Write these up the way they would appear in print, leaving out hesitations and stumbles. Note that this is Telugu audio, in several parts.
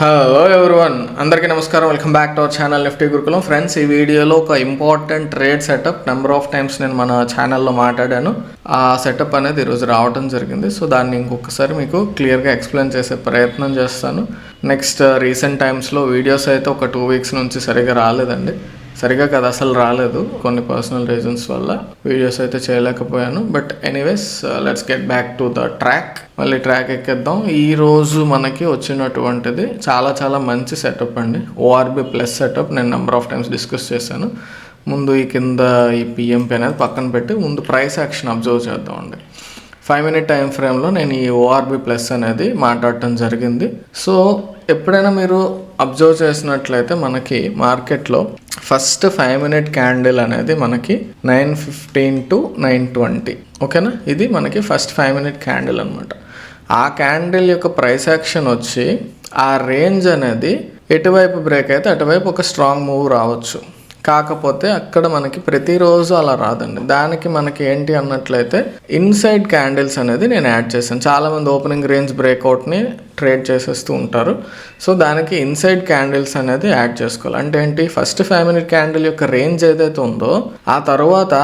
హలో ఎవ్రీవన్, అందరికీ నమస్కారం. Welcome back to our channel Nifty Gurukulam. Friends, ఈ వీడియోలో ఒక important trade setup number of times నేను మన ఛానల్లో మాట్లాడాను. ఆ సెటప్ అనేది ఈరోజు రావడం జరిగింది. సో దాన్ని ఇంకొకసారి మీకు క్లియర్గా ఎక్స్ప్లెయిన్ చేసే ప్రయత్నం చేస్తాను. నెక్స్ట్ రీసెంట్ టైమ్స్లో వీడియోస్ అయితే ఒక 2 weeks నుంచి సరిగా రాలేదండి. సరిగా కదా, అసలు రాలేదు. కొన్ని పర్సనల్ రీజన్స్ వల్ల వీడియోస్ అయితే చేయలేకపోయాను. But anyways, let's get back to the track. మళ్ళీ ట్రాక్ ఎక్కేద్దాం. ఈరోజు మనకి వచ్చినటువంటిది చాలా మంచి సెటప్ అండి. ORB plus setup. నేను నెంబర్ ఆఫ్ టైమ్స్ డిస్కస్ చేశాను. ముందు ఈ కింద ఈ పిఎంపి అనేది పక్కన పెట్టి ముందు ప్రైస్ యాక్షన్ అబ్జర్వ్ చేద్దామండి. 5 minute టైం ఫ్రేమ్లో నేను ఈ ఓఆర్బి ప్లస్ అనేది మాట్లాడటం జరిగింది. సో ఎప్పుడైనా మీరు అబ్జర్వ్ చేసినట్లయితే మనకి మార్కెట్లో ఫస్ట్ 5 minute క్యాండిల్ అనేది మనకి 9:15 to 9:20, ఓకేనా? ఇది మనకి ఫస్ట్ 5 minute క్యాండిల్ అనమాట. ఆ క్యాండిల్ యొక్క ప్రైస్ యాక్షన్ వచ్చి ఆ రేంజ్ అనేది ఎటువైపు బ్రేక్ అయితే అటువైపు ఒక స్ట్రాంగ్ మూవ్ రావచ్చు. కాకపోతే అక్కడ మనకి ప్రతిరోజు అలా రాదండి. దానికి మనకి ఏంటి అన్నట్లయితే ఇన్సైడ్ క్యాండిల్స్ అనేది నేను యాడ్ చేశాను. చాలామంది ఓపెనింగ్ రేంజ్ బ్రేక్అవుట్ని ట్రేడ్ చేసేస్తూ ఉంటారు. సో దానికి ఇన్సైడ్ క్యాండిల్స్ అనేది యాడ్ చేసుకోవాలి. అంటే ఏంటి, ఫస్ట్ 5 minute క్యాండిల్ యొక్క రేంజ్ ఏదైతే ఉందో ఆ తర్వాత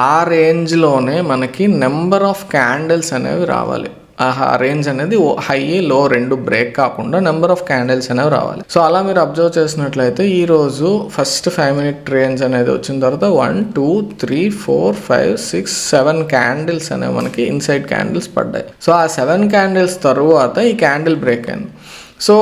ఆ రేంజ్లోనే మనకి నెంబర్ ఆఫ్ క్యాండిల్స్ అనేవి రావాలి. ఆ రేంజ్ అనేది హై లో రెండు బ్రేక్ కాకుండా నెంబర్ ఆఫ్ క్యాండిల్స్ అనేవి రావాలి. సో అలా మీరు అబ్జర్వ్ చేసినట్లయితే ఈరోజు ఫస్ట్ 5 minute రేంజ్ అనేది వచ్చిన తర్వాత 1 2 3 4 5 6 7 క్యాండిల్స్ అనేవి మనకి ఇన్సైడ్ క్యాండిల్స్ పడ్డాయి. సో ఆ 7 క్యాండిల్స్ తర్వాత ఈ క్యాండిల్ బ్రేక్ అయింది. సో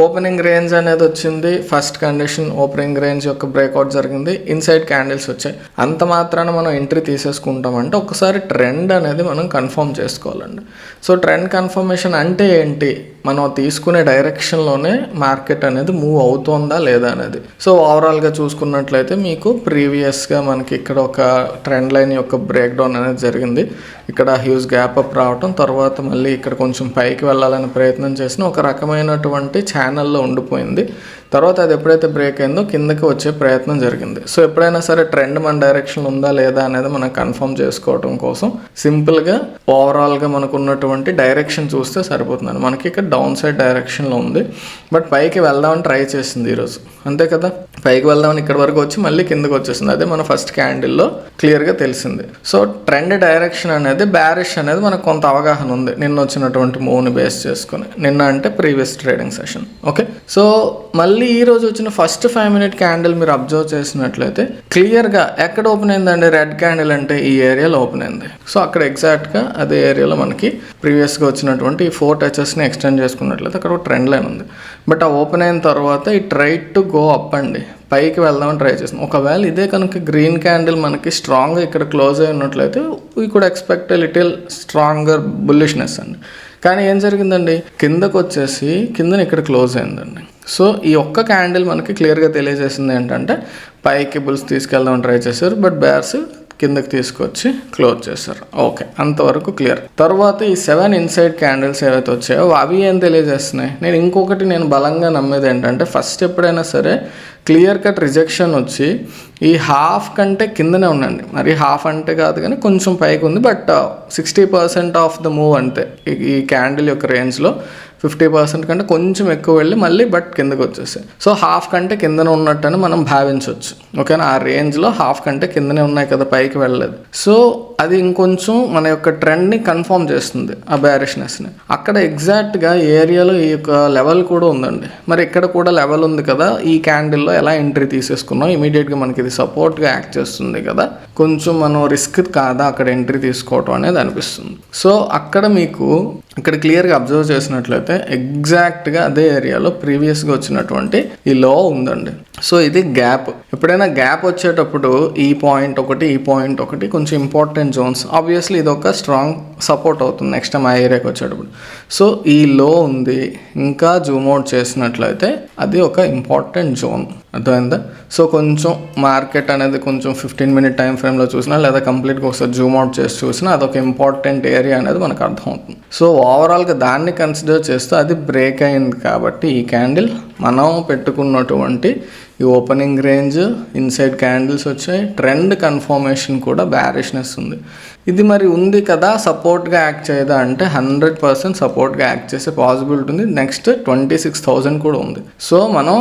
ఓపెనింగ్ రేంజ్ అనేది వచ్చింది. ఫస్ట్ కండిషన్ ఓపెనింగ్ రేంజ్ యొక్క బ్రేక్అవుట్ జరిగింది. ఇన్సైడ్ క్యాండిల్స్ వచ్చాయి. అంత మాత్రాన మనం ఎంట్రీ తీసేసుకుంటామంటే ఒకసారి ట్రెండ్ అనేది మనం కన్ఫర్మ్ చేసుకోవాలండి. సో ట్రెండ్ కన్ఫర్మేషన్ అంటే ఏంటి, మనం తీసుకునే డైరెక్షన్లోనే మార్కెట్ అనేది మూవ్ అవుతుందా లేదా అనేది. సో ఓవరాల్గా చూసుకున్నట్లయితే మీకు ప్రీవియస్గా మనకి ఇక్కడ ఒక ట్రెండ్ లైన్ యొక్క బ్రేక్ డౌన్ అనేది జరిగింది. ఇక్కడ హ్యూజ్ గ్యాప్ అప్ రావటం, తర్వాత మళ్ళీ ఇక్కడ కొంచెం పైకి వెళ్ళాలని ప్రయత్నం చేసిన ఒక రకమైనటువంటి ఛానల్లో ఉండిపోయింది. తర్వాత అది ఎప్పుడైతే బ్రేక్ అయిందో కిందకి వచ్చే ప్రయత్నం జరిగింది. సో ఎప్పుడైనా సరే ట్రెండ్ మన డైరెక్షన్ ఉందా లేదా అనేది మనం కన్ఫర్మ్ చేసుకోవడం కోసం సింపుల్గా ఓవరాల్గా మనకు ఉన్నటువంటి డైరెక్షన్ చూస్తే సరిపోతుంది. మనకి ఇక్కడ డౌన్ సైడ్ డైరెక్షన్లో ఉంది, బట్ పైకి వెళ్దామని ట్రై చేసింది ఈరోజు, అంతే కదా. పైకి వెళ్దామని ఇక్కడ వరకు వచ్చి మళ్ళీ కిందకి వచ్చేసింది. అదే మన ఫస్ట్ క్యాండిల్లో క్లియర్గా తెలిసింది. సో ట్రెండ్ డైరెక్షన్ అనేది బ్యారిష్ అనేది మనకు కొంత అవగాహన ఉంది నిన్న వచ్చినటువంటి మూవ్ని బేస్ చేసుకుని. నిన్న అంటే previous trading session, okay. So మళ్ళీ ఈ రోజు వచ్చిన ఫస్ట్ 5 minute క్యాండిల్ మీరు అబ్జర్వ్ చేసినట్లయితే క్లియర్గా ఎక్కడ ఓపెన్ అయిందండి, రెడ్ క్యాండిల్ అంటే ఈ ఏరియాలో ఓపెన్ అయింది. సో అక్కడ ఎగ్జాక్ట్గా అదే ఏరియాలో మనకి ప్రీవియస్గా వచ్చినటువంటి ఈ 4 touchesని ఎక్స్టెండ్ చేసుకున్నట్లయితే అక్కడ ఒక ట్రెండ్ లైన్ ఉంది. బట్ ఆ ఓపెన్ అయిన తర్వాత ఈ ట్రై టు గో అప్ అండి, పైకి వెళ్దామని ట్రై చేస్తాం. ఒకవేళ ఇదే కనుక గ్రీన్ క్యాండిల్ మనకి స్ట్రాంగ్గా ఇక్కడ క్లోజ్ అయి ఉన్నట్లయితే we could expect a little stronger bullishness అండి. కానీ ఏం జరిగిందండి, కిందకు వచ్చేసి కిందని ఇక్కడ క్లోజ్ అయిందండి. సో ఈ ఒక్క క్యాండిల్ మనకి క్లియర్గా తెలియజేసింది ఏంటంటే పైకి బుల్స్ తీసుకెళ్దామని ట్రై చేశారు, బట్ బేర్స్ కిందకి తీసుకొచ్చి క్లోజ్ చేశారు. ఓకే, అంతవరకు క్లియర్. తర్వాత ఈ 7 ఇన్సైడ్ క్యాండిల్స్ ఏవైతే వచ్చాయో అవి ఏం తెలియజేస్తున్నాయి. నేను బలంగా నమ్మేది ఏంటంటే ఫస్ట్ ఎప్పుడైనా సరే క్లియర్ కట్ రిజెక్షన్ వచ్చి ఈ హాఫ్ కంటే కిందనే ఉండండి. మరి హాఫ్ అంటే కాదు కానీ కొంచెం పైకి ఉంది, బట్ 60% ఆఫ్ ద మూవ్ అంతే. ఈ క్యాండిల్ యొక్క రేంజ్లో 50% కంటే కొంచెం ఎక్కువ వెళ్ళి మళ్ళీ బట్ కిందకి వచ్చేసాయి. సో హాఫ్ కంటే కిందనే ఉన్నట్టని మనం భావించవచ్చు, ఓకేనా. ఆ రేంజ్లో హాఫ్ కంటే కిందనే ఉన్నాయి కదా, పైకి వెళ్ళలేదు. సో అది ఇంకొంచెం మన యొక్క ట్రెండ్ని కన్ఫర్మ్ చేస్తుంది, ఆ బ్యారిష్నెస్ని. అక్కడ ఎగ్జాక్ట్గా ఏరియాలో ఈ యొక్క లెవెల్ కూడా ఉందండి. మరి ఇక్కడ కూడా లెవెల్ ఉంది కదా, ఈ క్యాండిల్లో ఎలా ఎంట్రీ తీసేసుకున్నాం, ఇమీడియట్గా మనకి ఇది సపోర్ట్గా యాక్ట్ చేస్తుంది కదా, కొంచెం మనం రిస్క్ కాదా అక్కడ ఎంట్రీ తీసుకోవటం అనేది అనిపిస్తుంది. సో అక్కడ మీకు ఇక్కడ క్లియర్గా అబ్జర్వ్ చేసినట్లయితే ఎగ్జాక్ట్గా అదే ఏరియాలో ప్రీవియస్గా వచ్చినటువంటి ఈ లో ఉందండి. సో ఇది గ్యాప్. ఎప్పుడైనా గ్యాప్ వచ్చేటప్పుడు ఈ పాయింట్ ఒకటి కొంచెం ఇంపార్టెంట్ జోన్స్. ఆబ్వియస్లీ ఇది ఒక స్ట్రాంగ్ సపోర్ట్ అవుతుంది నెక్స్ట్ టైం ఆ ఏరియాకి వచ్చేటప్పుడు. సో ఈ లో ఉంది, ఇంకా జూమ్ అవుట్ చేసినట్లయితే అది ఒక ఇంపార్టెంట్ జోన్, అర్థమైందా. సో కొంచెం మార్కెట్ అనేది కొంచెం 15 minute టైం ఫ్రేమ్లో చూసినా లేదా కంప్లీట్గా ఒకసారి జూమ్ అవుట్ చేసి చూసినా అదొక ఇంపార్టెంట్ ఏరియా అనేది మనకు అర్థమవుతుంది. సో ఓవరాల్గా దాన్ని కన్సిడర్ చేస్తూ అది బ్రేక్ అయింది కాబట్టి ఈ క్యాండిల్ మనం పెట్టుకున్నటువంటి ఈ ఓపెనింగ్ రేంజ్ ఇన్సైడ్ క్యాండిల్స్ వచ్చాయి. ట్రెండ్ కన్ఫర్మేషన్ కూడా బ్యారిష్నెస్ ఉంది. ఇది మరి ఉంది కదా, సపోర్ట్గా యాక్ట్ చేయదా అంటే 100% సపోర్ట్గా యాక్ట్ చేసే పాసిబిలిటీ ఉంది. నెక్స్ట్ 26,000 కూడా ఉంది. సో మనం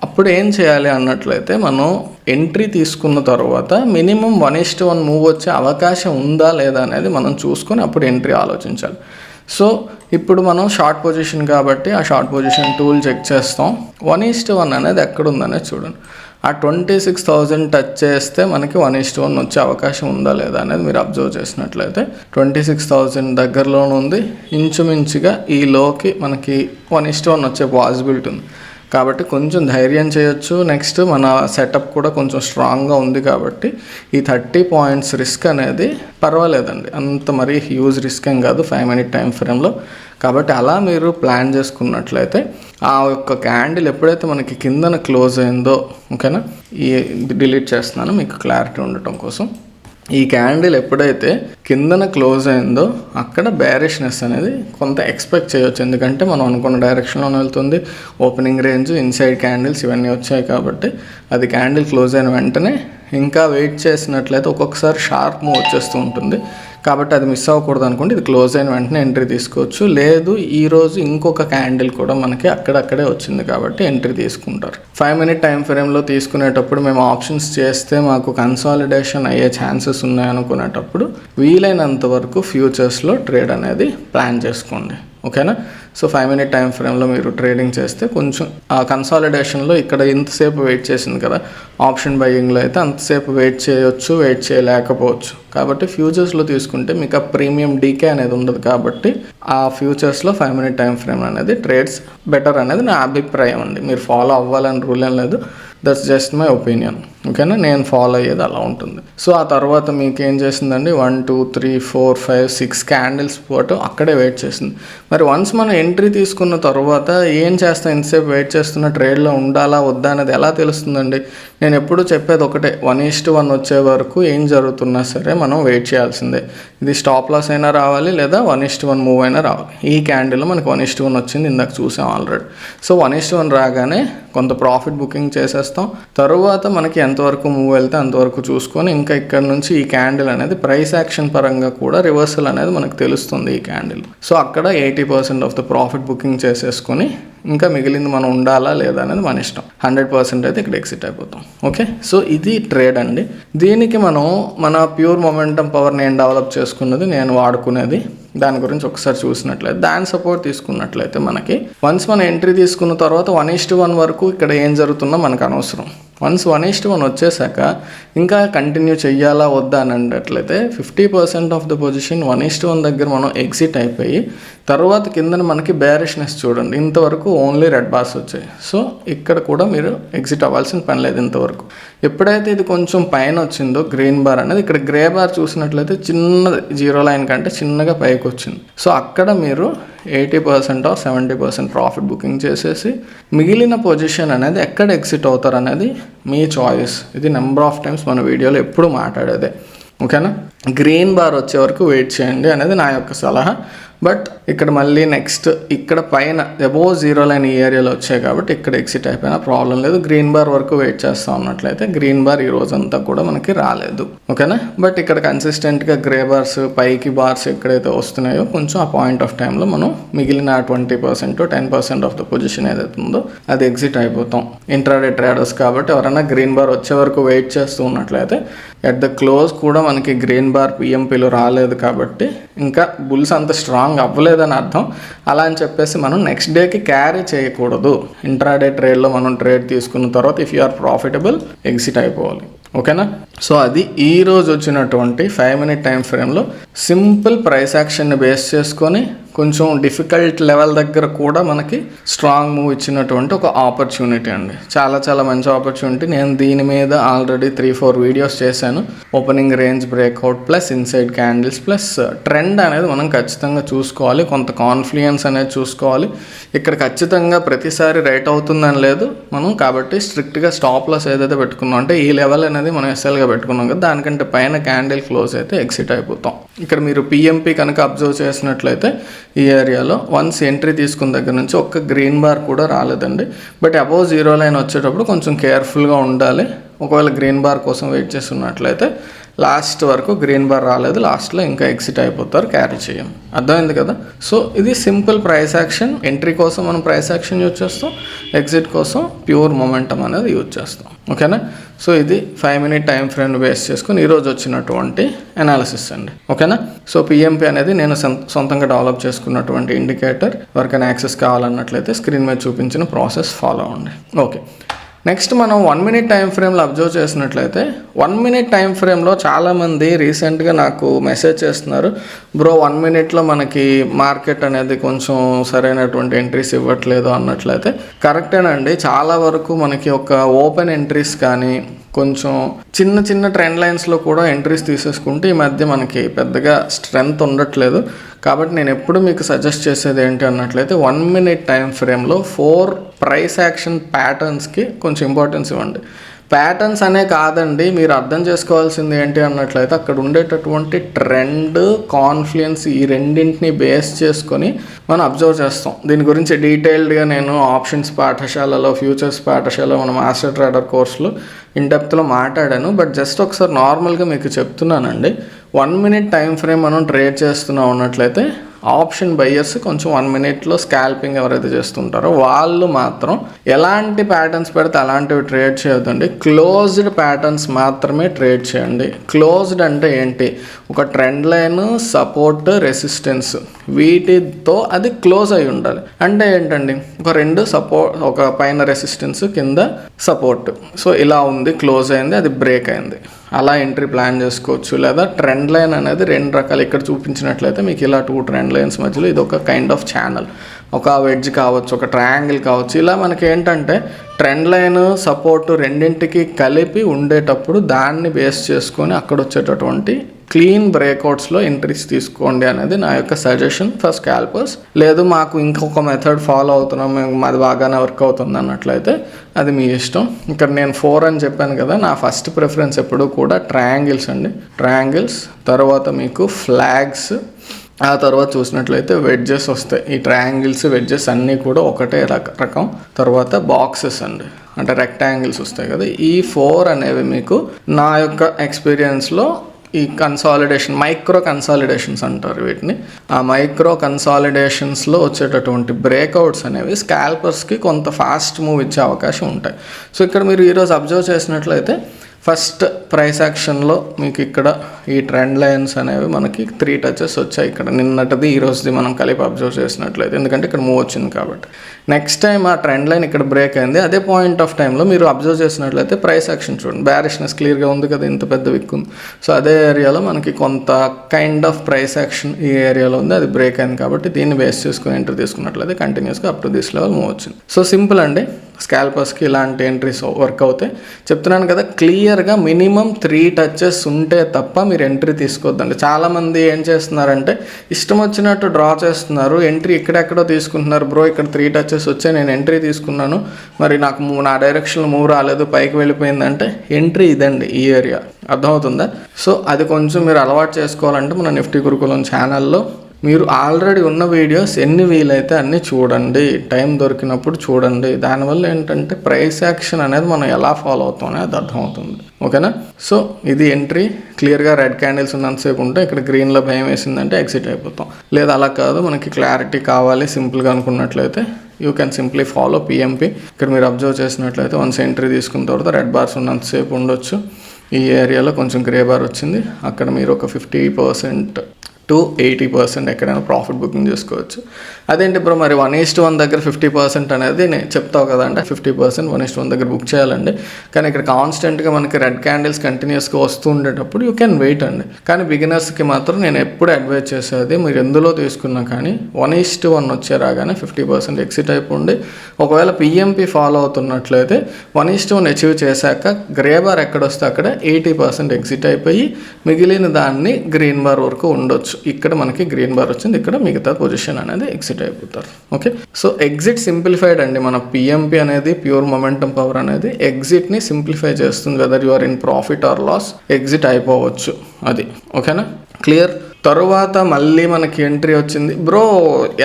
అప్పుడు ఏం చేయాలి అన్నట్లయితే, మనం ఎంట్రీ తీసుకున్న తర్వాత మినిమం 1:1 మూవ్ వచ్చే అవకాశం ఉందా లేదా అనేది మనం చూసుకొని అప్పుడు ఎంట్రీ ఆలోచించాలి. సో ఇప్పుడు మనం షార్ట్ పొజిషన్ కాబట్టి ఆ షార్ట్ పొజిషన్ టూల్ చెక్ చేస్తాం. 1:1 అనేది ఎక్కడ ఉందనేది చూడండి. ఆ 26,000 టచ్ చేస్తే మనకి 1:1 వచ్చే అవకాశం ఉందా లేదా అనేది మీరు అబ్జర్వ్ చేసినట్లయితే 26,000 దగ్గరలోనే ఉంది. ఇంచుమించుగా ఈ లోకి మనకి 1:1 వచ్చే పాసిబిలిటీ ఉంది కాబట్టి కొంచెం ధైర్యం చేయొచ్చు. నెక్స్ట్ మన సెటప్ కూడా కొంచెం స్ట్రాంగ్గా ఉంది కాబట్టి ఈ 30 పాయింట్స్ రిస్క్ అనేది పర్వాలేదండి, అంత మరీ హ్యూజ్ రిస్క్ ఏం కాదు 5 మినిట్ టైం ఫ్రేమ్లో. కాబట్టి అలా మీరు ప్లాన్ చేసుకున్నట్లయితే ఆ యొక్క క్యాండిల్ ఎప్పుడైతే మనకి కిందన క్లోజ్ అయిందో, ఓకేనా, ఈ డిలీట్ చేస్తున్నాను మీకు క్లారిటీ ఉండటం కోసం. ఈ క్యాండిల్ ఎప్పుడైతే కిందన క్లోజ్ అయిందో అక్కడ బేరిష్నెస్ అనేది కొంత ఎక్స్పెక్ట్ చేయొచ్చు. ఎందుకంటే మనం అనుకున్న డైరెక్షన్లోనే వెళ్తుంది, ఓపెనింగ్ రేంజ్, ఇన్సైడ్ క్యాండిల్స్ ఇవన్నీ వచ్చాయి కాబట్టి అది క్యాండిల్ క్లోజ్ అయిన వెంటనే ఇంకా వెయిట్ చేసినట్లయితే ఒక్కొక్కసారి షార్ప్ మూవ్ వచ్చేస్తూ ఉంటుంది. కాబట్టి అది మిస్ అవ్వకూడదు అనుకోండి, ఇది క్లోజ్ అయిన వెంటనే ఎంట్రీ తీసుకోవచ్చు. లేదు ఈరోజు ఇంకొక క్యాండిల్ కూడా మనకి అక్కడక్కడే వచ్చింది కాబట్టి ఎంట్రీ తీసుకుంటారు. 5 మినిట్ టైం ఫ్రేమ్లో తీసుకునేటప్పుడు మేము ఆప్షన్స్ చేస్తే మాకు కన్సాలిడేషన్ అయ్యే ఛాన్సెస్ ఉన్నాయనుకునేటప్పుడు వీలైనంత వరకు ఫ్యూచర్స్లో ట్రేడ్ అనేది ప్లాన్ చేసుకోండి, ఓకేనా. సో 5 మినిట్ టైం ఫ్రేమ్లో మీరు ట్రేడింగ్ చేస్తే కొంచెం ఆ కన్సాలిడేషన్లో ఇక్కడ ఇంతసేపు వెయిట్ చేసింది కదా, ఆప్షన్ బయ్యింగ్లో అయితే అంతసేపు వెయిట్ చేయొచ్చు, వెయిట్ చేయలేకపోవచ్చు. కాబట్టి ఫ్యూచర్స్లో తీసుకుంటే మీకు ఆ ప్రీమియం డీకే అనేది ఉండదు కాబట్టి ఆ ఫ్యూచర్స్లో 5 మినిట్ టైం ఫ్రేమ్ అనేది ట్రేడ్స్ బెటర్ అనేది నా అభిప్రాయం అండి. మీరు ఫాలో అవ్వాలని రూల్ ఏం లేదు, దట్స్ జస్ట్ మై ఒపీనియన్, ఓకేనా. నేను ఫాలో అయ్యేది అలా ఉంటుంది. సో ఆ తర్వాత మీకు ఏం చేసిందండి, 1 2 3 4 5 6 క్యాండిల్స్ పాటు అక్కడే వెయిట్ చేసింది. మరి వన్స్ మనం ఎంట్రీ తీసుకున్న తర్వాత ఏం చేస్తాం, ఇంతసేపు వెయిట్ చేస్తున్న ట్రేడ్లో ఉండాలా వద్దా అనేది ఎలా తెలుస్తుందండి? నేను ఎప్పుడు చెప్పేది ఒకటే, 1:1 వచ్చే వరకు ఏం జరుగుతున్నా సరే మనం వెయిట్ చేయాల్సిందే. ఇది స్టాప్ లాస్ అయినా రావాలి లేదా 1:1 మూవ్ అయినా రావాలి. ఈ క్యాండిల్లో మనకి 1:1 వచ్చింది, ఇందాక చూసాం ఆల్రెడీ. సో 1:1 రాగానే కొంత ప్రాఫిట్ బుకింగ్ చేసేస్తాం. తరువాత మనకి ఎంతవరకు మూవ్ వెళ్తే అంతవరకు చూసుకొని ఇంకా ఇక్కడ నుంచి ఈ క్యాండిల్ అనేది ప్రైస్ యాక్షన్ పరంగా కూడా రివర్సల్ అనేది మనకు తెలుస్తుంది ఈ క్యాండిల్. సో అక్కడ 80% ఆఫ్ ద ప్రాఫిట్ బుకింగ్ చేసేసుకొని ఇంకా మిగిలింది మనం ఉండాలా లేదా అనేది మన ఇష్టం. 100% అయితే ఇక్కడ ఎగ్జిట్ అయిపోతాం, ఓకే. సో ఇది ట్రేడ్ అండి. దీనికి మనం మన ప్యూర్ మొమెంటం పవర్ నేను డెవలప్ చేసుకున్నది, నేను వాడుకునేది, దాని గురించి ఒకసారి చూసినట్లయితే దాని సపోర్ట్ తీసుకున్నట్లయితే మనకి వన్స్ మనం ఎంట్రీ తీసుకున్న తర్వాత 1:1 వరకు ఇక్కడ ఏం జరుగుతుందో మనకు అనవసరం. వన్స్ 1:1 వచ్చేసాక ఇంకా కంటిన్యూ చెయ్యాలా వద్దా అని అన్నట్లయితే 50% ఆఫ్ ద పొజిషన్ 1:1 దగ్గర మనం ఎగ్జిట్ అయిపోయి తర్వాత కిందన మనకి బేరిష్నెస్ చూడండి, ఇంతవరకు ఓన్లీ రెడ్ బార్స్ వచ్చాయి. సో ఇక్కడ కూడా మీరు ఎగ్జిట్ అవ్వాల్సిన పని లేదు ఇంతవరకు. ఎప్పుడైతే ఇది కొంచెం పైన వచ్చిందో గ్రీన్ బార్ అనేది, ఇక్కడ గ్రే బార్ చూసినట్లయితే చిన్నది, 0 లైన్ కంటే చిన్నగా పైకి వచ్చింది. సో అక్కడ మీరు 80% ఆర్ 70% ప్రాఫిట్ బుకింగ్ చేసేసి మిగిలిన పొజిషన్ అనేది ఎక్కడ ఎగ్జిట్ అవుతారు అనేది మీ చాయిస్. ఇది నెంబర్ ఆఫ్ టైమ్స్ మన వీడియోలో ఎప్పుడు మాట్లాడేదే, ఓకేనా. గ్రీన్ బార్ వచ్చే వరకు వెయిట్ చేయండి అనేది నా యొక్క సలహా. బట్ ఇక్కడ మళ్ళీ నెక్స్ట్ ఇక్కడ పైన అబోవ్ 0 లైన్ ఈ ఏరియాలో వచ్చాయి కాబట్టి ఇక్కడ ఎగ్జిట్ అయిపోయినా ప్రాబ్లం లేదు. గ్రీన్ బార్ వరకు వెయిట్ చేస్తూ ఉన్నట్లయితే గ్రీన్ బార్ ఈ రోజంతా కూడా మనకి రాలేదు, ఓకేనా. బట్ ఇక్కడ కన్సిస్టెంట్గా గ్రే బార్స్, పైకి బార్స్ ఎక్కడైతే వస్తున్నాయో కొంచెం ఆ పాయింట్ ఆఫ్ టైంలో మనం మిగిలిన 20% 10% ఆఫ్ ద పొజిషన్ ఏదైతే ఉందో అది ఎగ్జిట్ అయిపోతాం. ఇంట్రాడే ట్రేడర్స్ కాబట్టి ఎవరైనా గ్రీన్ బార్ వచ్చే వరకు వెయిట్ చేస్తూ ఉన్నట్లయితే ఎట్ ద క్లోజ్ కూడా మనకి గ్రీన్ బార్ పిఎంపీలో రాలేదు కాబట్టి ఇంకా బుల్స్ అంత స్ట్రాంగ్ అవ్వలేదని అర్థం. అలా అని చెప్పేసి మనం నెక్స్ట్ డేకి క్యారీ చేయకూడదు. ఇంట్రాడే ట్రేడ్లో మనం ట్రేడ్ తీసుకున్న తర్వాత if you are profitable exit అయిపోవాలి, ఓకేనా. సో అది ఈరోజు వచ్చినటువంటి 5 మినిట్ టైం ఫ్రేమ్లో సింపుల్ ప్రైస్ యాక్షన్ని బేస్ చేసుకొని కొంచెం డిఫికల్ట్ లెవెల్ దగ్గర కూడా మనకి స్ట్రాంగ్ మూవ్ ఇచ్చినటువంటి ఒక ఆపర్చునిటీ అండి. చాలా చాలా మంచి ఆపర్చునిటీ. నేను దీని మీద ఆల్రెడీ 3-4 వీడియోస్ చేశాను. Opening range breakout plus inside candles plus trend అనేది మనం ఖచ్చితంగా చూసుకోవాలి. కొంత కాన్ఫ్లుయెన్స్ అనేది చూసుకోవాలి. ఇక్కడ ఖచ్చితంగా ప్రతిసారి రైట్ అవుతుందని లేదు మనం, కాబట్టి స్ట్రిక్ట్గా స్టాప్ లాస్ ఏదైతే పెట్టుకున్నాం అంటే ఈ లెవెల్ అనేది మనం ఎస్ఎల్గా పెట్టుకున్నాం కదా, దానికంటే పైన క్యాండిల్ క్లోజ్ అయితే ఎగ్జిట్ అయిపోతాం. ఇక్కడ మీరు పిఎంపీ కనుక అబ్జర్వ్ చేసినట్లయితే ఈ ఏరియాలో వన్స్ ఎంట్రీ తీసుకున్న దగ్గర నుంచి ఒక్క గ్రీన్ బార్ కూడా రాలేదండి. బట్ అబోవ్ 0 లైన్ వచ్చేటప్పుడు కొంచెం కేర్ఫుల్గా ఉండాలి. ఒకవేళ గ్రీన్ బార్ కోసం వెయిట్ చేస్తున్నట్లయితే లాస్ట్ వరకు గ్రీన్ బార్ రాలేదు, లాస్ట్లో ఇంకా ఎగ్జిట్ అయిపోతారు, క్యారీ చేయం. అర్థమైంది కదా. సో ఇది సింపుల్ ప్రైస్ యాక్షన్. ఎంట్రీ కోసం మనం ప్రైస్ యాక్షన్ యూజ్ చేస్తాం, ఎగ్జిట్ కోసం ప్యూర్ మొమెంటం అనేది యూజ్ చేస్తాం. ఓకేనా. సో ఇది 5 minute టైం ఫ్రేమ్ బేస్ చేసుకుని ఈరోజు వచ్చినటువంటి అనాలిసిస్ అండి. ఓకేనా. సో పిఎంపి అనేది నేను సొంతంగా డెవలప్ చేసుకున్నటువంటి ఇండికేటర్. ఎవరికైనా యాక్సెస్ కావాలన్నట్లయితే స్క్రీన్ మీద చూపించిన ప్రాసెస్ ఫాలో అవ్వండి. ఓకే. నెక్స్ట్ మనం 1 minute టైం ఫ్రేమ్లో అబ్జర్వ్ చేసినట్లయితే 1 minute టైం ఫ్రేమ్లో చాలామంది రీసెంట్గా నాకు మెసేజ్ చేస్తున్నారు, బ్రో 1 minute మనకి మార్కెట్ అనేది కొంచెం సరైనటువంటి ఎంట్రీస్ ఇవ్వట్లేదు అన్నట్లయితే కరెక్టేనండి. చాలా వరకు మనకి ఒక ఓపెన్ ఎంట్రీస్ కానీ కొంచెం చిన్న చిన్న ట్రెండ్ లైన్స్లో కూడా ఎంట్రీస్ తీసేసుకుంటే ఈ మధ్య మనకి పెద్దగా స్ట్రెంగ్త్ ఉండట్లేదు. కాబట్టి నేను ఎప్పుడు మీకు సజెస్ట్ చేసేది ఏంటి అన్నట్లయితే 1 minute టైం ఫ్రేమ్లో 4 ప్రైస్ యాక్షన్ ప్యాటర్న్స్కి కొంచెం ఇంపార్టెన్స్ ఇవ్వండి. ప్యాటర్న్స్ అనే కాదండి, మీరు అర్థం చేసుకోవాల్సింది ఏంటి అన్నట్లయితే అక్కడ ఉండేటటువంటి ట్రెండ్, కాన్ఫ్లుయెన్స్, ఈ రెండింటిని బేస్ చేసుకొని మనం అబ్జర్వ్ చేస్తాం. దీని గురించి డీటెయిల్డ్గా నేను ఆప్షన్స్ పాఠశాలలో, ఫ్యూచర్స్ పాఠశాలలో, మన మాస్టర్ ట్రేడర్ కోర్సులో ఇన్డెప్త్లో మాట్లాడాను. బట్ జస్ట్ ఒకసారి నార్మల్గా మీకు చెప్తున్నానండి. 1 minute టైం ఫ్రేమ్ మనం ట్రేడ్ చేస్తున్నాం అన్నట్లయితే ఆప్షన్ బయ్యర్స్ కొంచెం 1 minuteలో స్కాల్పింగ్ ఎవరైతే చేస్తుంటారో వాళ్ళు మాత్రం ఎలాంటి ప్యాటర్న్స్ పెడితే అలాంటివి ట్రేడ్ చేయొద్దండి. క్లోజ్డ్ ప్యాటర్న్స్ మాత్రమే ట్రేడ్ చేయండి. క్లోజ్డ్ అంటే ఏంటి? ఒక ట్రెండ్ లైన్, సపోర్ట్, రెసిస్టెన్స్, వీటితో అది క్లోజ్ అయి ఉండాలి. అంటే ఏంటండి, ఒక 2 సపోర్ట్, ఒక పైన రెసిస్టెన్స్, కింద సపోర్ట్. సో ఇలా ఉంది, క్లోజ్ అయింది, అది బ్రేక్ అయింది, అలా ఎంట్రీ ప్లాన్ చేసుకోవచ్చు. లేదా ట్రెండ్ లైన్ అనేది 2 రకాలు. ఇక్కడ చూపించినట్లయితే మీకు ఇలా 2 ట్రెండ్ లైన్స్ మధ్యలో ఇది ఒక కైండ్ ఆఫ్ ఛానల్, ఒక వెడ్జ్ కావచ్చు, ఒక ట్రయాంగిల్ కావచ్చు. ఇలా మనకి ఏంటంటే ట్రెండ్ లైన్, సపోర్ట్ రెండింటికి కలిపి ఉండేటప్పుడు దాన్ని బేస్ చేసుకొని అక్కడ వచ్చేటటువంటి క్లీన్ బ్రేక్అవుట్స్లో ఎంట్రీస్ తీసుకోండి అనేది నా యొక్క సజెషన్ ఫర్ స్కాల్పర్స్. లేదు మాకు ఇంకొక మెథడ్ ఫాలో అవుతున్నాం, మేము అది బాగానే వర్క్ అవుతుంది అన్నట్లయితే అది మీ ఇష్టం. ఇక్కడ నేను 4 అని చెప్పాను కదా, నా ఫస్ట్ ప్రిఫరెన్స్ ఎప్పుడు కూడా ట్రయాంగిల్స్ అండి. ట్రయాంగిల్స్ తర్వాత మీకు ఫ్లాగ్స్, ఆ తర్వాత చూసినట్లయితే వెడ్జెస్ వస్తాయి. ఈ ట్రయాంగిల్స్, వెడ్జెస్ అన్నీ కూడా ఒకటే రకం. తర్వాత బాక్సెస్ అండి, అంటే రెక్టాంగిల్స్ వస్తాయి కదా. ఈ 4 అనేవి మీకు నా యొక్క ఎక్స్పీరియన్స్లో ఈ కన్సాలిడేషన్, మైక్రో కన్సాలిడేషన్స్ అంటారు వీటిని. ఆ మైక్రో కన్సాలిడేషన్స్లో వచ్చేటటువంటి బ్రేక్అవుట్స్ అనేవి స్కాల్పర్స్కి కొంత ఫాస్ట్ మూవ్ ఇచ్చే అవకాశం ఉంటాయి. సో ఇక్కడ మీరు ఈరోజు అబ్జర్వ్ చేసినట్లయితే ఫస్ట్ ప్రైస్ యాక్షన్లో మీకు ఇక్కడ ఈ ట్రెండ్ లైన్స్ అనేవి మనకి 3 touches వచ్చాయి. ఇక్కడ నిన్నటిది ఈరోజుది మనం కలిపి అబ్జర్వ్ చేసినట్లయితే, ఎందుకంటే ఇక్కడ మూవ్ వచ్చింది కాబట్టి. నెక్స్ట్ టైం ఆ ట్రెండ్ లైన్ ఇక్కడ బ్రేక్ అయింది. అదే పాయింట్ ఆఫ్ టైంలో మీరు అబ్జర్వ్ చేసినట్లయితే ప్రైస్ యాక్షన్ చూడండి, బ్యారిష్నెస్ క్లియర్గా ఉంది కదా, ఇంత పెద్ద విక్ ఉంది. సో అదే ఏరియాలో మనకి కొంత కైండ్ ఆఫ్ ప్రైస్ యాక్షన్ ఈ ఏరియాలో ఉంది, అది బ్రేక్ అయింది కాబట్టి దీన్ని బేస్ చేసుకుని ఎంట్రీ తీసుకున్నట్లయితే కంటిన్యూస్గా up to this level move వచ్చింది. సో సింపుల్ అండి, స్కాల్పర్స్కి ఇలాంటి ఎంట్రీస్ వర్క్ అవుతాయి. చెప్తున్నాను కదా, క్లియర్గా మినిమం 3 touches ఉంటే తప్ప మీరు ఎంట్రీ తీసుకోవద్దండి. చాలామంది ఏం చేస్తున్నారంటే ఇష్టం వచ్చినట్టు డ్రా చేస్తున్నారు, ఎంట్రీ ఇక్కడెక్కడో తీసుకుంటున్నారు. బ్రో ఇక్కడ 3 touches వచ్చాయి, నేను ఎంట్రీ తీసుకున్నాను, మరి నాకు నా డైరెక్షన్లో మూవ్ రాలేదు, పైకి వెళ్ళిపోయిందంటే ఎంట్రీ ఇదండి, ఈ ఏరియా. అర్థమవుతుందా? సో అది కొంచెం మీరు అలవాటు చేసుకోవాలంటే మన నిఫ్టీ గురుకులం ఛానల్లో మీరు ఆల్రెడీ ఉన్న వీడియోస్ ఎన్ని వీలైతే అన్నీ చూడండి, టైం దొరికినప్పుడు చూడండి. దానివల్ల ఏంటంటే ప్రైస్ యాక్షన్ అనేది మనం ఎలా ఫాలో అవుతాం అనేది అర్థమవుతుంది. ఓకేనా. సో ఇది ఎంట్రీ. క్లియర్గా రెడ్ క్యాండిల్స్ ఉన్నంతసేపు ఉంటే ఇక్కడ గ్రీన్లో భయం వేసిందంటే ఎగ్జిట్ అయిపోతాం. లేదా అలా కాదు, మనకి క్లారిటీ కావాలి సింపుల్గా అనుకున్నట్లయితే you can simply follow PMP. ఇక్కడ మీరు అబ్జర్వ్ చేసినట్లయితే వన్స్ ఎంట్రీ తీసుకున్న తర్వాత రెడ్ బార్స్ ఉన్నంతసేపు ఉండొచ్చు. ఈ ఏరియాలో కొంచెం గ్రే బార్ వచ్చింది, అక్కడ మీరు ఒక 50% to 80% ఎక్కడైనా ప్రాఫిట్ బుకింగ్ చేసుకోవచ్చు. అదేంటి బ్రో మరి 1:1 దగ్గర 50% అనేది నేను చెప్తావు కదా అంటే 50% 1:1 దగ్గర బుక్ చేయాలండి. కానీ ఇక్కడ కాన్స్టెంట్గా మనకి రెడ్ క్యాండిల్స్ కంటిన్యూస్గా వస్తూ ఉండేటప్పుడు యూ కెన్ వెయిట్ అండి. కానీ బిగినర్స్కి మాత్రం నేను ఎప్పుడు అడ్వైజ్ చేసేది, మీరు ఎందులో తీసుకున్నా కానీ 1:1 వచ్చే రాగానే 50% ఎగ్జిట్ అయిపోండి. ఒకవేళ పిఎంపి ఫాలో అవుతున్నట్లయితే 1:1 అచీవ్ చేశాక గ్రే బార్ ఎక్కడొస్తే అక్కడ 80% ఎగ్జిట్ అయిపోయి మిగిలిన దాన్ని గ్రీన్ బార్ వరకు ఉండొచ్చు. ఇక్కడ మనకి గ్రీన్ బార్ వచ్చింది, ఇక్కడ మిగతా పొజిషన్ అనేది ఎగ్జిట్ అయిపోతారు. ఓకే. సో ఎగ్జిట్ సింప్లిఫైడ్ అండి. మన పిఎంపి అనేది ప్యూర్ మొమెంటం పవర్ అనేది ఎగ్జిట్ని సింప్లిఫై చేస్తుంది. Whether you are in profit or loss exit అయిపోవచ్చు అది. ఓకేనా, క్లియర్. తరువాత మళ్ళీ మనకి ఎంట్రీ వచ్చింది. బ్రో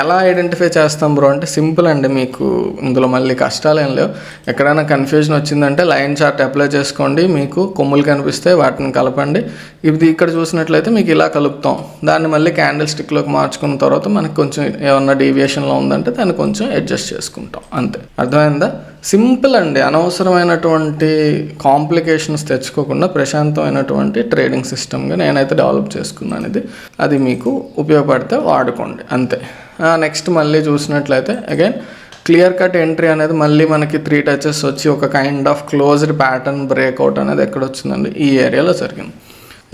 ఎలా ఐడెంటిఫై చేస్తాం బ్రో అంటే సింపుల్ అండి, మీకు ఇందులో మళ్ళీ కష్టాలు ఏం లేవు. ఎక్కడైనా కన్ఫ్యూజన్ వచ్చిందంటే లైన్ చార్ట్ అప్లై చేసుకోండి, మీకు కొమ్ములు కనిపిస్తే వాటిని కలపండి. ఇది ఇక్కడ చూసినట్లయితే మీకు ఇలా కలుపుతాం, దాన్ని మళ్ళీ క్యాండిల్ స్టిక్లోకి మార్చుకున్న తర్వాత మనకి కొంచెం ఏమన్నా డీవియేషన్లో ఉందంటే దాన్ని కొంచెం అడ్జస్ట్ చేసుకుంటాం, అంతే. అర్థమైందా? సింపుల్ అండి, అనవసరమైనటువంటి కాంప్లికేషన్స్ తెచ్చుకోకుండా ప్రశాంతమైనటువంటి ట్రేడింగ్ సిస్టమ్గా నేనైతే డెవలప్ చేసుకున్నాను. అది మీకు ఉపయోగపడితే వాడుకోండి, అంతే. నెక్స్ట్ మళ్ళీ చూసినట్లయితే అగైన్ క్లియర్ కట్ ఎంట్రీ అనేది మళ్ళీ మనకి 3 టచెస్ వచ్చి ఒక kind of closed pattern breakout అనేది ఎక్కడ వచ్చిందండి, ఈ ఏరియాలో జరిగింది.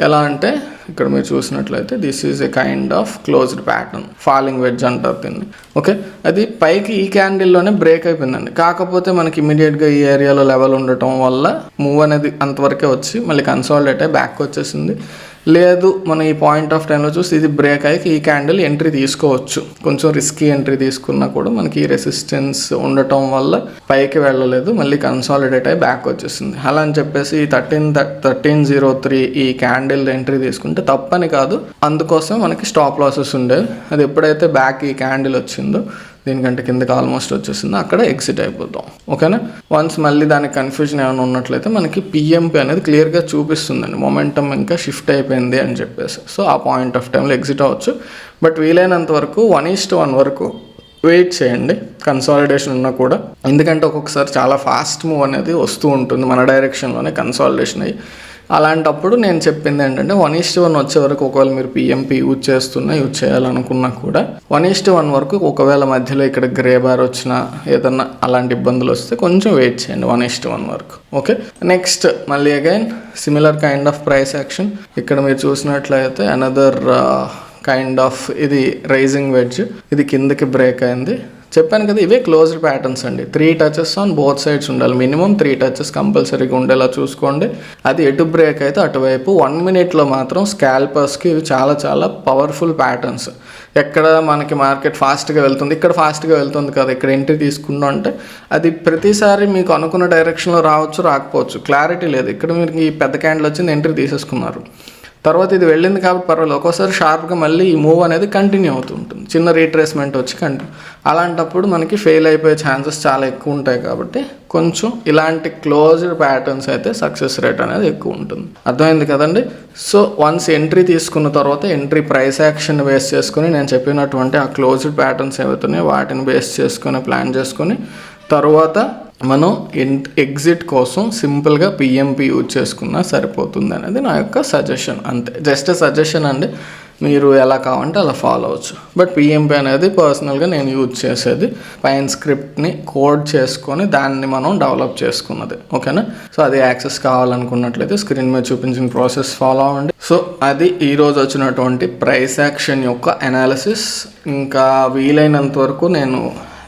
ఎలా అంటే ఇక్కడ మీరు చూసినట్లయితే this is a kind of closed pattern, falling wedge అంటారు దీన్ని. ఓకే, అది పైకి ఈ క్యాండిల్లోనే బ్రేక్ అయిపోయిందండి. కాకపోతే మనకి ఇమీడియట్గా ఈ ఏరియాలో లెవెల్ ఉండటం వల్ల మూవ్ అనేది అంతవరకే వచ్చి మళ్ళీ కన్సాలిడేట్ అయ్యి బ్యాక్ వచ్చేసింది. లేదు మనం ఈ పాయింట్ ఆఫ్ టైంలో చూసి ఇది బ్రేక్ అయ్యి ఈ క్యాండిల్ ఎంట్రీ తీసుకోవచ్చు, కొంచెం రిస్కీ ఎంట్రీ తీసుకున్నా కూడా మనకి ఈ రెసిస్టెన్స్ ఉండటం వల్ల పైకి వెళ్ళలేదు, మళ్ళీ కన్సాలిడేట్ అయ్యి బ్యాక్ వచ్చేసింది. అలా అని చెప్పేసి 1303 ఈ క్యాండిల్ ఎంట్రీ తీసుకుంటే తప్పని కాదు, అందుకోసం మనకి స్టాప్ లాసెస్ ఉండేవి. అది ఎప్పుడైతే బ్యాక్ ఈ క్యాండిల్ వచ్చిందో దీనికంటే కిందకి ఆల్మోస్ట్ వచ్చేసిందో అక్కడ ఎగ్జిట్ అయిపోతాం, ఓకేనా. వన్స్ మళ్ళీ దానికి కన్ఫ్యూజన్ ఏమైనా ఉన్నట్లయితే మనకి పిఎంపి అనేది క్లియర్గా చూపిస్తుందండి, మొమెంటం ఇంకా షిఫ్ట్ అయిపోయింది అని చెప్పేసి. సో ఆ పాయింట్ ఆఫ్ టైంలో ఎగ్జిట్ అవ్వచ్చు. బట్ వీలైనంత వరకు 1:1 వరకు వెయిట్ చేయండి, కన్సాలిడేషన్ ఉన్నా కూడా. ఎందుకంటే ఒక్కొక్కసారి చాలా ఫాస్ట్ మూవ్ అనేది వస్తూ ఉంటుంది మన డైరెక్షన్లోనే కన్సాలిడేషన్ అయ్యి. అలాంటప్పుడు నేను చెప్పింది ఏంటంటే 1:1 వచ్చే వరకు ఒకవేళ మీరు పిఎంపి యూజ్ చేయాలనుకున్నా కూడా 1:1 వరకు ఒకవేళ మధ్యలో ఇక్కడ గ్రే బార్ వచ్చినా ఏదన్నా అలాంటి ఇబ్బందులు వస్తే కొంచెం వెయిట్ చేయండి 1:1 వరకు, ఓకే. నెక్స్ట్ మళ్ళీ again similar kind of price action. ఇక్కడ మీరు చూసినట్లయితే అనదర్ కైండ్ ఆఫ్ ఇది రైజింగ్ వెడ్జ్, ఇది కిందకి బ్రేక్ అయింది. చెప్పాను కదా, ఇవే క్లోజ్డ్ ప్యాటర్న్స్ అండి. 3 టచెస్ ఆన్ బోత్ సైడ్స్ ఉండాలి, మినిమం 3 టచెస్ కంపల్సరీగా ఉండేలా చూసుకోండి. అది ఎటు బ్రేక్ అయితే అటువైపు 1 మినిట్లో మాత్రం స్కాల్పర్స్కి ఇవి చాలా చాలా పవర్ఫుల్ ప్యాటర్న్స్. ఎక్కడ మనకి మార్కెట్ ఫాస్ట్గా వెళ్తుంది, ఇక్కడ ఫాస్ట్గా వెళ్తుంది కదా, ఇక్కడ ఎంట్రీ తీసుకున్నాం అంటే అది ప్రతిసారి మీకు అనుకున్న డైరెక్షన్లో రావచ్చు, రాకపోవచ్చు, క్లారిటీ లేదు. ఇక్కడ మీరు ఈ పెద్ద క్యాండిల్ వచ్చింది, ఎంట్రీ తీసేసుకున్నారు, తర్వాత ఇది వెళ్ళింది కాబట్టి పర్వాలేదు. ఒక్కోసారి షార్ప్గా మళ్ళీ ఈ మూవ్ అనేది కంటిన్యూ అవుతుంటుంది, చిన్న రీట్రేస్మెంట్ వచ్చి అలాంటప్పుడు మనకి ఫెయిల్ అయిపోయే ఛాన్సెస్ చాలా ఎక్కువ ఉంటాయి. కాబట్టి కొంచెం ఇలాంటి క్లోజ్డ్ ప్యాటర్న్స్ అయితే సక్సెస్ రేట్ అనేది ఎక్కువ ఉంటుంది. అర్థమైంది కదండి. సో వన్స్ ఎంట్రీ తీసుకున్న తర్వాత ఎంట్రీ ప్రైస్ యాక్షన్ బేస్ చేసుకొని నేను చెప్పినటువంటి ఆ క్లోజ్డ్ ప్యాటర్న్స్ ఏవైతున్నాయో వాటిని బేస్ చేసుకొని ప్లాన్ చేసుకొని తర్వాత మనం ఎగ్జిట్ కోసం సింపుల్గా పిఎంపి యూజ్ చేసుకున్నా సరిపోతుంది అనేది నా యొక్క సజెషన్, అంతే. జస్ట్ సజెషన్ అండి, మీరు ఎలా కావాలంటే అలా ఫాలో అవ్వచ్చు. బట్ పిఎంపి అనేది పర్సనల్గా నేను యూజ్ చేసేది పైన స్క్రిప్ట్ని కోడ్ చేసుకొని దాన్ని మనం డెవలప్ చేసుకున్నది, ఓకేనా. సో అది యాక్సెస్ కావాలనుకున్నట్లయితే స్క్రీన్ మీద చూపించిన ప్రాసెస్ ఫాలో అవ్వండి. సో అది ఈరోజు వచ్చినటువంటి ప్రైస్ యాక్షన్ యొక్క అనాలిసిస్. ఇంకా వీలైనంత వరకు నేను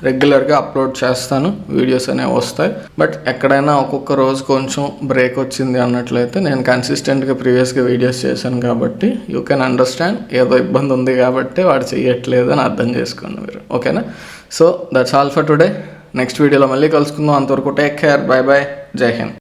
రెగ్యులర్గా అప్లోడ్ చేస్తాను, వీడియోస్ అనేవి వస్తాయి. బట్ ఎక్కడైనా ఒక్కొక్క రోజు కొంచెం బ్రేక్ వచ్చింది అన్నట్లయితే నేను కన్సిస్టెంట్గా ప్రీవియస్గా వీడియోస్ చేశాను కాబట్టి యూ కెన్ అండర్స్టాండ్, ఏదో ఇబ్బంది ఉంది కాబట్టి వాడు చేయట్లేదు అని అర్థం చేసుకోండి మీరు, ఓకేనా. So that's all for today. Next వీడియోలో మళ్ళీ కలుసుకుందాం. అంతవరకు టేక్ కేర్, బై బై, జై హింద్.